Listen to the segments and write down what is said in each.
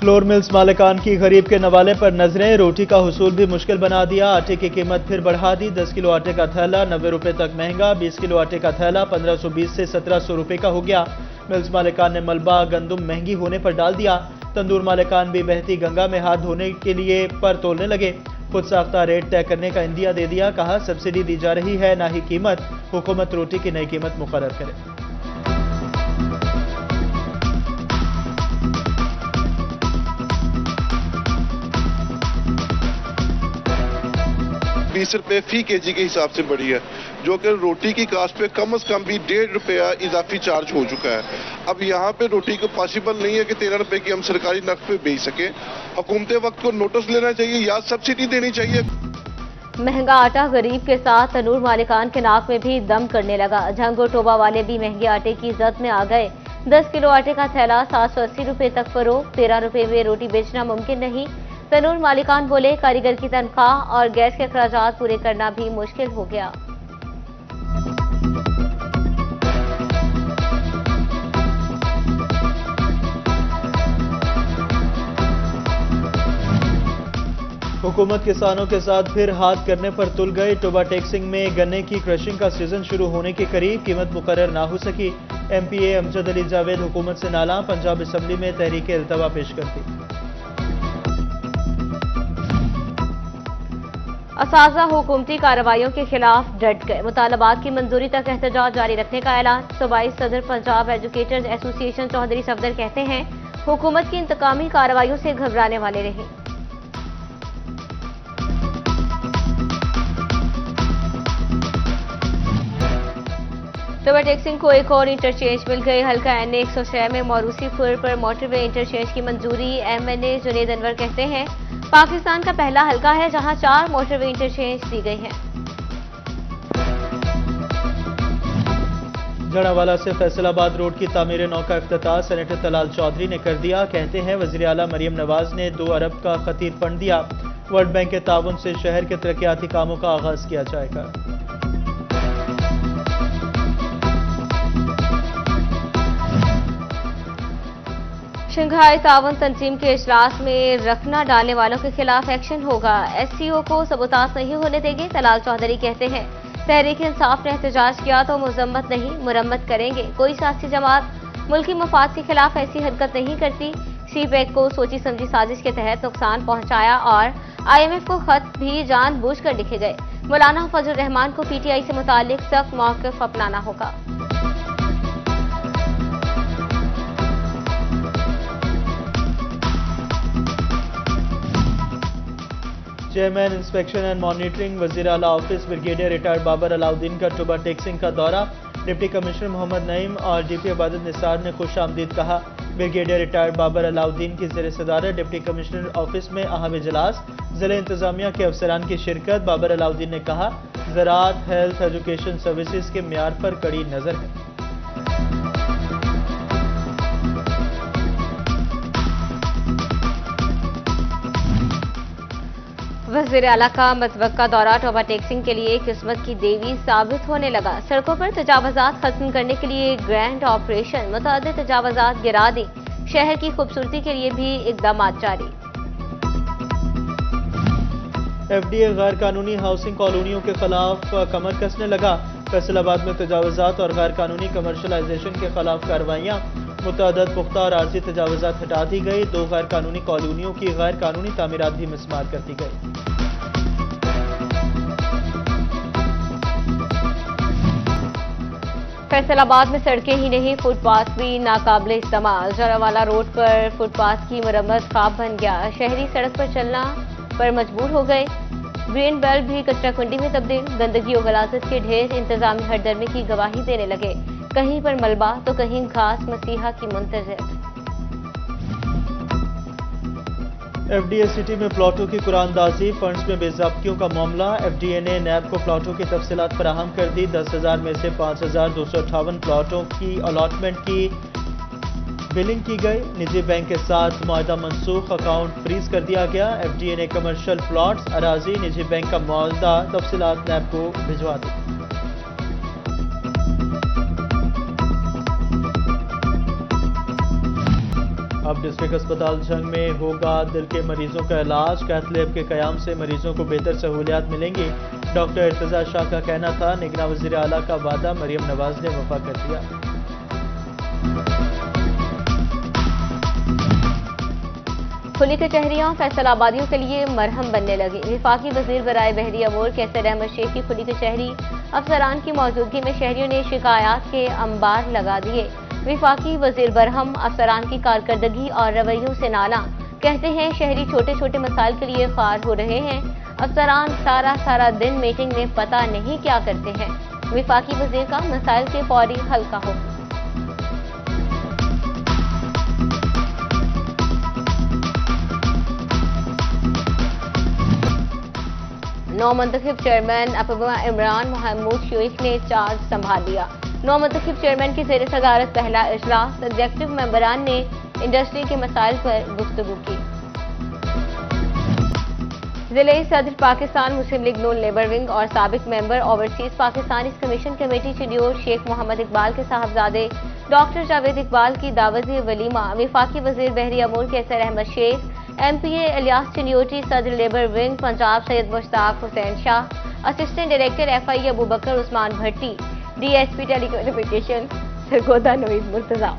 Flour mills मालिकान की गरीब के नवाले पर नजरें, रोटी का हुसूल भी मुश्किल बना दिया। आटे की कीमत फिर बढ़ा दी। 10 किलो आटे का थैला 90 रुपए तक महंगा। 20 किलो आटे का थैला 1520 से 1700 रुपए का हो गया। मिल्स मालिकान ने मलबा गंदुम महंगी होने पर डाल दिया। तंदूर मालिकान भी बहती गंगा में हाथ धोने के लिए पर तोलने लगे। खुद साख्ता रेट तय करने का इंदिया दे दिया। कहा सब्सिडी दी जा रही है, ना ही कीमत। हुकूमत रोटी की नई कीमत मुकर्रर करे। 20 रुपए फी केजी के हिसाब से बढ़ी है, जो कि रोटी की कास्ट पे कम से कम भी 1.5 रुपया इजाफी चार्ज हो चुका है। अब यहाँ पे रोटी को पॉसिबल नहीं है कि 13 रुपए की हम सरकारी नर्ख पे बेच सके। हुकूमत वक्त को नोटिस लेना चाहिए या सब्सिडी देनी चाहिए। महंगा आटा गरीब के साथ तनूर मालिकान के नाक में भी दम करने लगा। झंगो टोबा वाले भी महंगे आटे की जद में आ गए। 10 किलो आटे का थैला 780 रुपए तक फरोख्त। 13 रुपए में रोटी बेचना मुमकिन नहीं। तनूर मालिकान बोले कारीगर की तनख्वाह और गैस के अखराजात पूरे करना भी मुश्किल हो गया। हुकूमत किसानों के साथ फिर हाथ करने पर तुल गई। टोबा टेक्सिंग में गन्ने की क्रशिंग का सीजन शुरू होने के करीब कीमत मुकर्रर ना हो सकी। एमपीए अमजद अली जावेद हुकूमत से नाला। पंजाब असम्बली में तहरीक इल्तवा पेश करती। असाजा हुकूमती कार्रवाइयों के खिलाफ डट गए। मुतालबात की मंजूरी तक एहतजाज जारी रखने का ऐलान। सूबाई सदर पंजाब एजुकेटर्स एसोसिएशन चौधरी सफदर कहते हैं हुकूमत की इंतकामी कार्रवाइयों से घबराने वाले रहे। टोबा टेक्सिंग को एक और इंटरचेंज मिल गई। हल्का एनए 106 में मौरूसी पुर पर मोटरवे इंटरचेंज की मंजूरी। एमएनए जुनेद अनवर कहते हैं पाकिस्तान का पहला हल्का है जहां 4 मोटरवे इंटरचेंज दी गई हैं। जड़ावाला से फैसलाबाद रोड की तामीर नौ का इफ्तिताह सेनेटर तलाल चौधरी ने कर दिया। कहते हैं वज़ीर आला मरियम नवाज ने 2 अरब का खतीर फंड दिया। वर्ल्ड बैंक के ताउन से शहर के तरक्याती कामों का आगाज किया जाएगा। शंघाई ताउन तंजीम के इजलास में रखना डालने वालों के खिलाफ एक्शन होगा। एससीओ को सबूताज नहीं होने देंगे। तलाल चौधरी कहते हैं तहरीक इंसाफ ने एहतजाज किया तो मजम्मत नहीं मुरम्मत करेंगे। कोई सियासी जमात मुल्की मफाद के खिलाफ ऐसी हरकत नहीं करती। सीपैक को सोची समझी साजिश के तहत नुकसान पहुंचाया और IMF को खत भी जानबूझकर लिखे गए। मौलाना फजल रहमान को PTI से मुतालिक सख्त मौक़िफ़ अपनाना होगा। चेयरमैन इंस्पेक्शन एंड मॉनिटरिंग वज़ीर आला office brigadier retired Babar Alauddin का टोबा टेक्सिंग का दौरा। डिप्टी कमिश्नर मोहम्मद नईम और DP इबादत निसार ने खुश आमदीद कहा। ब्रिगेडियर रिटायर्ड बाबर अलाउद्दीन की ज़ेर सदारत डिप्टी कमिश्नर ऑफिस में अहम इजलास। ज़िला इंतजामिया के अफसरान की शिरकत। बाबर अलाउद्दीन ने कहा ज़राअत, हेल्थ, एजुकेशन सर्विसेज के म्यार पर कड़ी नज़र है। वज़ीर आला का मतवक्का दौरा टोबा टेक्सिंग के लिए किस्मत की देवी साबित होने लगा। सड़कों पर तजावजात खत्म करने के लिए ग्रैंड ऑपरेशन। मुतअद्दिद तजावजात गिरा दी। शहर की खूबसूरती के लिए भी इकदाम जारी। FDA गैर कानूनी हाउसिंग कॉलोनियों के खिलाफ कमर कसने लगा। फैसलाबाद में तजावजात और गैर कानूनी कमर्शलाइजेशन के खिलाफ कार्रवाइयाँ। मुतअद्दिद पुख्ता और आर्जी तजावजात हटा दी गई। 2 गैर कानूनी कॉलोनियों की गैर कानूनी तामीरात भी मिसमार कर दी गई। फैसलाबाद में सड़कें ही नहीं फुटपाथ भी नाकाबिले इस्तेमाल। जरावाला रोड पर फुटपाथ की मरम्मत ख्वाब बन गया। शहरी सड़क पर चलना पर मजबूर हो गए। ग्रीन बेल्ट भी कचरा कुंडी में तब्दील। गंदगी और गलाजत के ढेर इंतजामी हरदर्मी की गवाही देने लगे। कहीं पर मलबा तो कहीं घास मसीहा की मुंतजर। FDA सिटी में प्लॉटों की कुरानदाजी। फंड्स में बेज़ाब्तियों का मामला। FDA ने नैब को प्लॉटों की तफसीलात फराहम कर दी। 10,000 में से 5,258 प्लॉटों की अलॉटमेंट की बिलिंग की गई। निजी बैंक के साथ मुआहदा मनसूख। अकाउंट फ्रीज कर दिया गया। FDA ने कमर्शियल प्लॉट्स, अराजी, निजी बैंक का मुआवजा तफसीलात नैब को भिजवा दी। اب ڈسٹرکٹ اسپتال جنگ میں ہوگا دل کے مریضوں کا علاج، کیتھ لیب کے قیام سے مریضوں کو بہتر سہولیات ملیں گی۔ ڈاکٹر ارتضیٰ شاہ کا کہنا تھا، نگراں وزیر اعلیٰ کا وعدہ مریم نواز نے وفا کر دیا۔ کھلی کچہریاں فیصل آبادیوں کے لیے مرہم بننے لگی۔ وفاقی وزیر برائے بحری امور کیسر احمد شیخ کی کھلی کچہری افسران کی موجودگی میں شہریوں نے شکایات کے انبار لگا دیے۔ وفاقی وزیر برہم افسران کی کارکردگی اور رویوں سے نالاں، کہتے ہیں شہری چھوٹے چھوٹے مسائل کے لیے خوار ہو رہے ہیں، افسران سارا دن میٹنگ میں پتہ نہیں کیا کرتے ہیں۔ وفاقی وزیر کا مسائل کے فوری حل کا حکم۔ نو منتخب چیئرمین اپبا عمران محمود شیخ نے چارج سنبھال لیا۔ نو منتخب چیئرمین کی زیر صدارت پہلا اجلاس، ایگزیکٹو ممبران نے انڈسٹری کے مسائل پر گفتگو کی۔ ضلع صدر پاکستان مسلم لیگ نون لیبر ونگ اور سابق ممبر اوورسیز پاکستان اس کمیشن کمیٹی شیڈیور شیخ محمد اقبال کے صاحبزادے ڈاکٹر جاوید اقبال کی دعوتی ولیمہ، وفاقی وزیر بحری امور کیسر احمد شیخ، ایم پی اے الیاس چنیوٹی، صدر labour wing Punjab Syed Mushtaq Hussain Shah, assistant director F آئی ابو بکر عثمان بھٹی، ڈی ایس پی ٹیلی کمیونیکیشن سرگودا نوید مرتضیٰ۔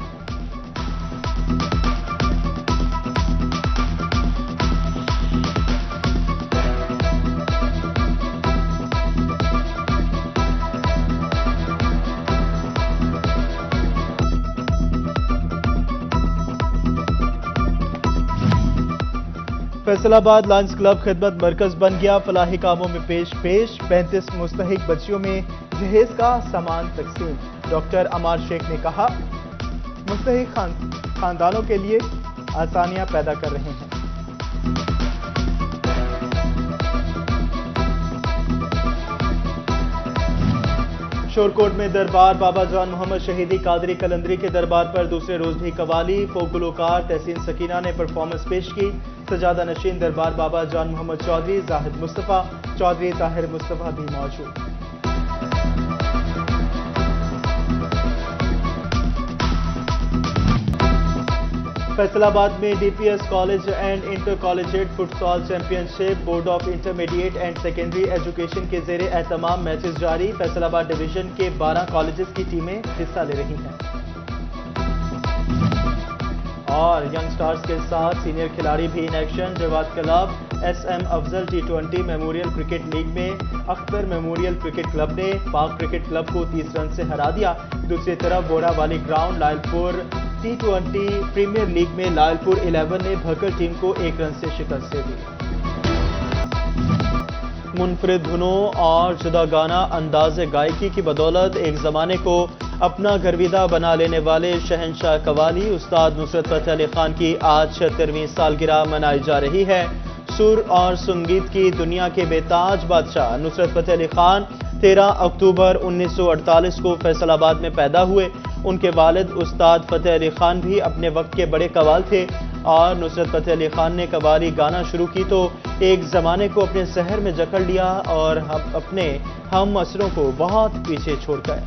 فیصل آباد لائنز کلب خدمت مرکز بن گیا، فلاحی کاموں میں پیش 35 مستحق بچیوں میں جہیز کا سامان تقسیم۔ ڈاکٹر عمار شیخ نے کہا، مستحق خاندانوں کے لیے آسانیاں پیدا کر رہے ہیں۔ شورکوٹ میں دربار بابا جان محمد شہیدی قادری قلندری کے دربار پر دوسرے روز بھی قوالی، فوک گلوکار تحسین سکینہ نے پرفارمنس پیش کی۔ سجادہ نشین دربار بابا جان محمد چودھری، زاہد مصطفیٰ چودھری، طاہر مصطفیٰ بھی موجود۔ فیصل آباد میں D P S college and inter collegiate futsal championship, board of intermediate and secondary education کے زیر اہتمام میچز جاری۔ فیصل آباد ڈویژن کے 12 کالجز کی ٹیمیں حصہ لے رہی ہیں۔ اور ینگ سٹارز کے ساتھ سینئر کھلاڑی بھی in action. Jawad club S M Afzal T20 memorial cricket league میں اختر میموریل کرکٹ کلب نے پاک کرکٹ کلب کو 30 رن سے ہرا دیا۔ دوسری طرف بوڑا والی گراؤنڈ لائل پور T20 پریمیئر لیگ میں لائل پور 11 نے بھکر ٹیم کو 1 رن سے شکست دے دی۔ منفرد دھنوں اور جداگانہ انداز گائیکی کی بدولت ایک زمانے کو اپنا گرویدہ بنا لینے والے شہنشاہ قوالی استاد نصرت فتح علی خان کی آج 76ویں سالگرہ منائی جا رہی ہے۔ سر اور سنگیت کی دنیا کے بے تاج بادشاہ نصرت فتح علی خان 13 اکتوبر 1948 کو فیصل آباد میں پیدا ہوئے۔ ان کے والد استاد فتح علی خان بھی اپنے وقت کے بڑے قوال تھے، اور نصرت فتح علی خان نے قوالی گانا شروع کی تو ایک زمانے کو اپنے سحر میں جکڑ لیا اور اپنے ہم عصروں کو بہت پیچھے چھوڑ گئے۔